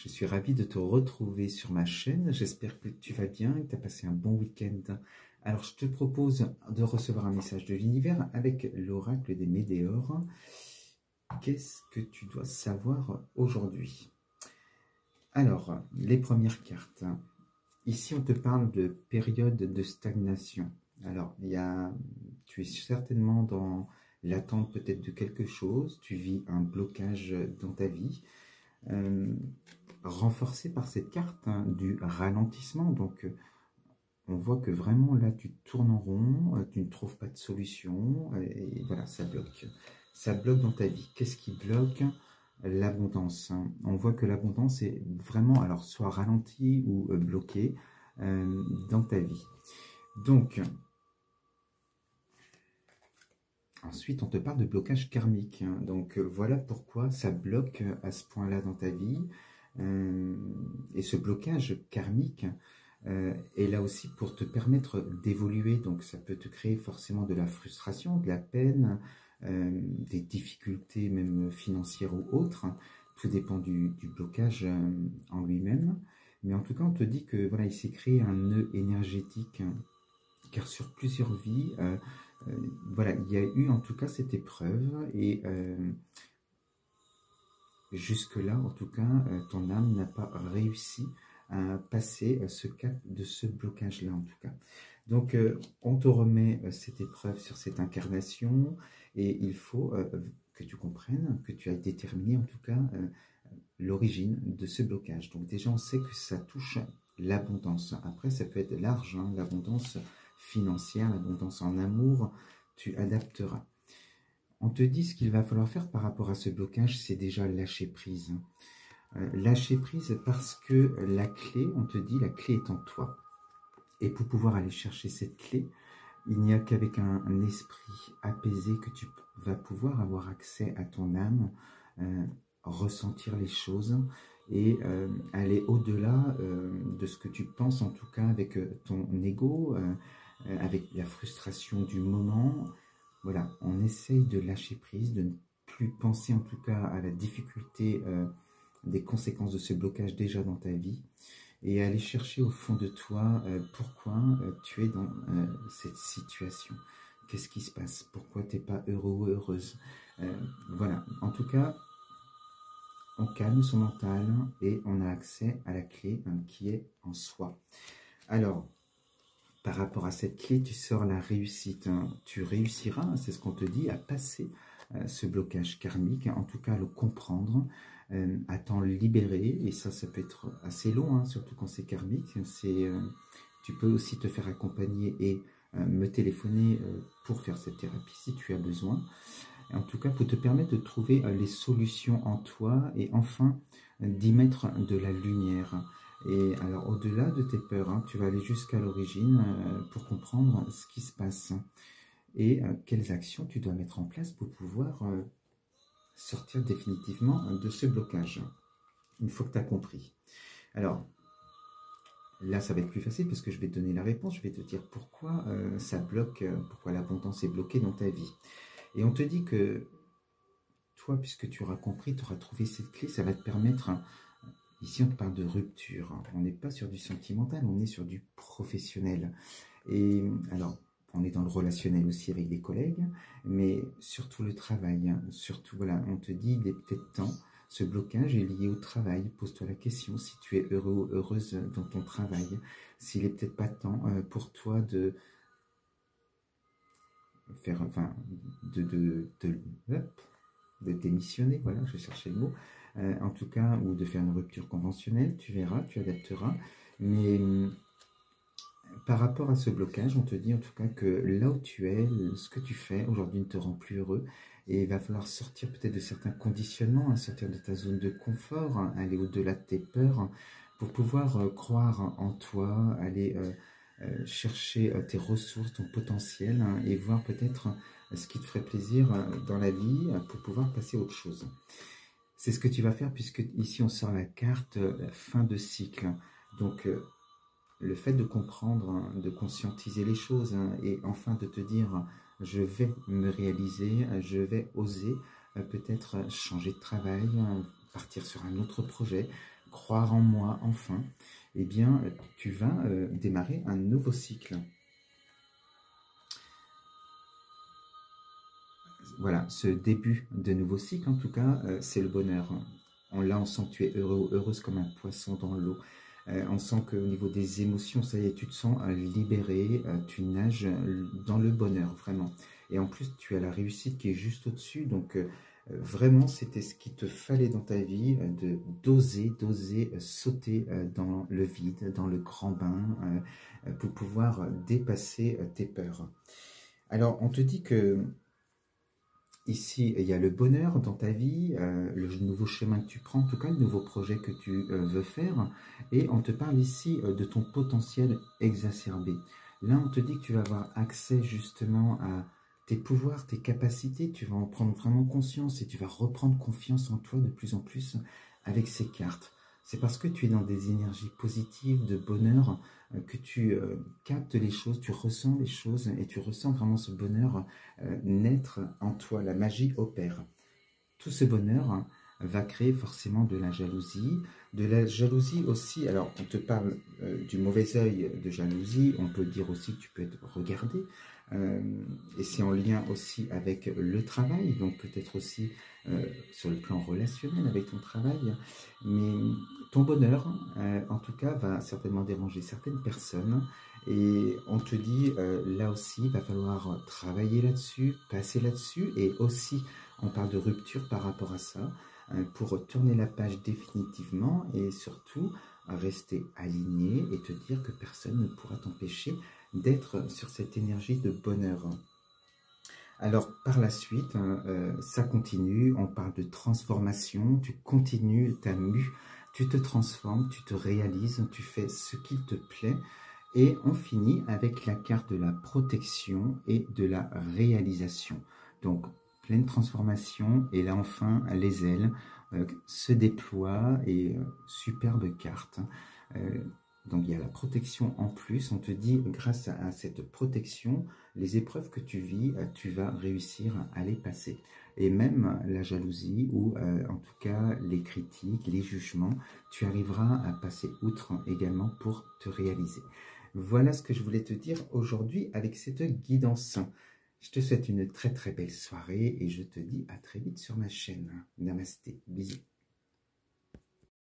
Je suis ravi de te retrouver sur ma chaîne. J'espère que tu vas bien et que tu as passé un bon week-end. Alors, je te propose de recevoir un message de l'univers avec l'oracle des Médéors. Qu'est-ce que tu dois savoir aujourd'hui? Alors, les premières cartes. Ici, on te parle de période de stagnation. Alors, tu es certainement dans l'attente peut-être de quelque chose. Tu vis un blocage dans ta vie. Renforcé par cette carte du ralentissement. Donc, on voit que vraiment là, tu tournes en rond, tu ne trouves pas de solution, et voilà, ça bloque. Ça bloque dans ta vie. Qu'est-ce qui bloque? L'abondance. On voit que l'abondance est vraiment, alors, soit ralentie ou bloquée dans ta vie. Donc, ensuite, on te parle de blocage karmique. Donc, voilà pourquoi ça bloque à ce point-là dans ta vie. Et ce blocage karmique est là aussi pour te permettre d'évoluer. Donc ça peut te créer forcément de la frustration, de la peine, des difficultés même financières ou autres. Tout dépend du blocage en lui-même. Mais en tout cas, on te dit que voilà, il s'est créé un nœud énergétique, car sur plusieurs vies, voilà, il y a eu en tout cas cette épreuve et jusque-là, en tout cas, ton âme n'a pas réussi à passer ce cap de ce blocage-là, en tout cas. Donc, on te remet cette épreuve sur cette incarnation et il faut que tu comprennes, que tu as déterminé, en tout cas, l'origine de ce blocage. Donc, déjà, on sait que ça touche l'abondance. Après, ça peut être large, hein, l'abondance financière, l'abondance en amour, tu adapteras. On te dit ce qu'il va falloir faire par rapport à ce blocage, c'est déjà lâcher prise. Lâcher prise parce que la clé, on te dit, la clé est en toi. Et pour pouvoir aller chercher cette clé, il n'y a qu'avec un esprit apaisé que tu vas pouvoir avoir accès à ton âme, ressentir les choses et aller au-delà de ce que tu penses, en tout cas avec ton ego, avec la frustration du moment. Voilà, on essaye de lâcher prise, de ne plus penser en tout cas à la difficulté des conséquences de ce blocage déjà dans ta vie et aller chercher au fond de toi pourquoi tu es dans cette situation. Qu'est-ce qui se passe? Pourquoi tu n'es pas heureux ou heureuse? Voilà, en tout cas, on calme son mental et on a accès à la clé qui est en soi. Alors, par rapport à cette clé, tu sors la réussite. Tu réussiras, c'est ce qu'on te dit, à passer ce blocage karmique, en tout cas à le comprendre, à t'en libérer. Et ça peut être assez long, hein, surtout quand c'est karmique. Tu peux aussi te faire accompagner et me téléphoner pour faire cette thérapie si tu as besoin. En tout cas, pour te permettre de trouver les solutions en toi et enfin d'y mettre de la lumière. Et alors, au-delà de tes peurs, hein, tu vas aller jusqu'à l'origine pour comprendre ce qui se passe et quelles actions tu dois mettre en place pour pouvoir sortir définitivement de ce blocage. Une fois que tu as compris. Alors, là, ça va être plus facile parce que je vais te donner la réponse. Je vais te dire pourquoi ça bloque, pourquoi l'abondance est bloquée dans ta vie. Et on te dit que toi, puisque tu auras compris, tu auras trouvé cette clé, ça va te permettre... Ici, on te parle de rupture. On n'est pas sur du sentimental, on est sur du professionnel. Et alors, on est dans le relationnel aussi avec des collègues, mais surtout le travail. Surtout, voilà, on te dit, il est peut-être temps. Ce blocage est lié au travail. Pose-toi la question si tu es heureux ou heureuse dans ton travail. S'il n'est peut-être pas temps pour toi de faire, enfin, de démissionner. Voilà, je cherchais le mot. En tout cas, ou de faire une rupture conventionnelle, tu verras, tu adapteras. Mais par rapport à ce blocage, on te dit en tout cas que là où tu es, ce que tu fais aujourd'hui ne te rend plus heureux et il va falloir sortir peut-être de certains conditionnements, hein, sortir de ta zone de confort, hein, aller au-delà de tes peurs pour pouvoir croire en toi, aller chercher tes ressources, ton potentiel hein, et voir peut-être ce qui te ferait plaisir dans la vie pour pouvoir passer à autre chose. C'est ce que tu vas faire puisque ici on sort la carte fin de cycle. Donc le fait de comprendre, de conscientiser les choses et enfin de te dire je vais me réaliser, je vais oser peut-être changer de travail, partir sur un autre projet, croire en moi, enfin, eh bien, tu vas démarrer un nouveau cycle. Voilà, ce début de nouveau cycle, en tout cas, c'est le bonheur. Là, on sent que tu es heureux ou heureuse comme un poisson dans l'eau. On sent qu'au niveau des émotions, ça y est, tu te sens libéré, tu nages dans le bonheur, vraiment. Et en plus, tu as la réussite qui est juste au-dessus, donc vraiment, c'était ce qu'il te fallait dans ta vie, de d'oser sauter dans le vide, dans le grand bain, pour pouvoir dépasser tes peurs. Alors, on te dit que ici, il y a le bonheur dans ta vie, le nouveau chemin que tu prends, en tout cas le nouveau projet que tu veux faire. Et on te parle ici de ton potentiel exacerbé. Là, on te dit que tu vas avoir accès justement à tes pouvoirs, tes capacités. Tu vas en prendre vraiment conscience et tu vas reprendre confiance en toi de plus en plus avec ces cartes. C'est parce que tu es dans des énergies positives, de bonheur, que tu captes les choses, tu ressens les choses et tu ressens vraiment ce bonheur naître en toi. La magie opère. Tout ce bonheur va créer forcément de la jalousie aussi. Alors, on te parle du mauvais œil de jalousie, on peut dire aussi que tu peux être regardé, et c'est en lien aussi avec le travail, donc peut-être aussi sur le plan relationnel avec ton travail, mais ton bonheur, en tout cas, va certainement déranger certaines personnes, et on te dit, là aussi, il va falloir travailler là-dessus, passer là-dessus, et aussi, on parle de rupture par rapport à ça, pour tourner la page définitivement, et surtout, rester aligné et te dire que personne ne pourra t'empêcher d'être sur cette énergie de bonheur. Alors, par la suite, ça continue, on parle de transformation, tu continues ta mue, tu te transformes, tu te réalises, tu fais ce qu'il te plaît, et on finit avec la carte de la protection et de la réalisation. Donc, pleine transformation, et là enfin, les ailes se déploient, et superbe carte. Donc il y a la protection en plus, on te dit grâce à cette protection, les épreuves que tu vis, tu vas réussir à les passer. Et même la jalousie ou en tout cas les critiques, les jugements, tu arriveras à passer outre également pour te réaliser. Voilà ce que je voulais te dire aujourd'hui avec cette guidance. Je te souhaite une très très belle soirée et je te dis à très vite sur ma chaîne. Namasté, bisous.